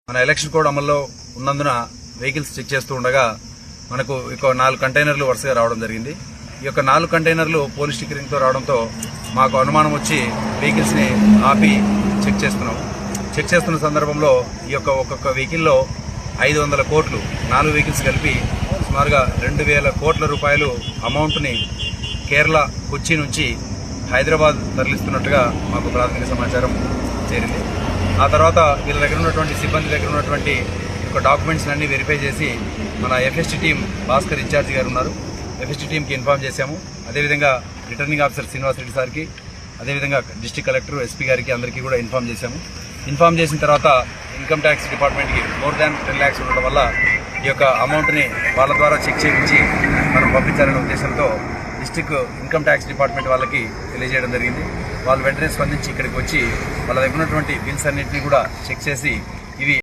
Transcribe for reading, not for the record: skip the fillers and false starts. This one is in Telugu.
మన ఎలక్షన్ కోడ్ అమల్లో ఉన్నందున వెహికల్స్ చెక్ చేస్తూ ఉండగా మనకు ఇక 4 కంటైనర్లు వరుసగా రావడం జరిగింది. ఈ యొక్క 4 కంటైనర్లు పోలీస్ స్టిక్కరింగ్తో రావడంతో మాకు అనుమానం వచ్చి వెహికల్స్ని ఆపి చెక్ చేస్తున్నాం. చెక్ చేస్తున్న సందర్భంలో ఈ యొక్క ఒక్కొక్క వెహికల్లో 500 కోట్లు 4 వెహికల్స్ కలిపి సుమారుగా 2000 కోట్ల రూపాయలు అమౌంట్ని కేరళ కొచ్చి నుంచి హైదరాబాద్ తరలిస్తున్నట్టుగా మాకు ప్రాథమిక సమాచారం చేరింది. ఆ తర్వాత వీళ్ళ దగ్గర ఉన్నటువంటి సిబ్బంది దగ్గర ఉన్నటువంటి డాక్యుమెంట్స్ అన్ని వెరిఫై చేసి మన ఎఫ్ఎస్టీ టీం భాస్కర్ ఇన్ఛార్జి గారు ఉన్నారు, ఎఫ్ఎస్టీ టీంకి ఇన్ఫార్మ్ చేశాము. అదేవిధంగా రిటర్నింగ్ ఆఫీసర్ శ్రీనివాస్ రెడ్డి సార్కి, అదేవిధంగా డిస్ట్రిక్ట్ కలెక్టర్, ఎస్పీ గారికి అందరికీ కూడా ఇన్ఫార్మ్ చేశాము. ఇన్ఫార్మ్ చేసిన తర్వాత ఇన్కమ్ ట్యాక్స్ డిపార్ట్మెంట్కి మోర్ దాన్ 10 lakhs ఉండడం వల్ల ఈ యొక్క అమౌంట్ని వాళ్ళ ద్వారా చెక్ చేయించి మనం పంపించాలనే ఉద్దేశంతో డిస్ట్రిక్ట్ ఇన్కమ్ ట్యాక్స్ డిపార్ట్మెంట్ వాళ్ళకి తెలియజేయడం జరిగింది. వాళ్ళు వెంటనే స్పందించి ఇక్కడికి వచ్చి వాళ్ళ దగ్గర ఉన్నటువంటి బిల్స్ అన్నింటినీ కూడా చెక్ చేసి ఇవి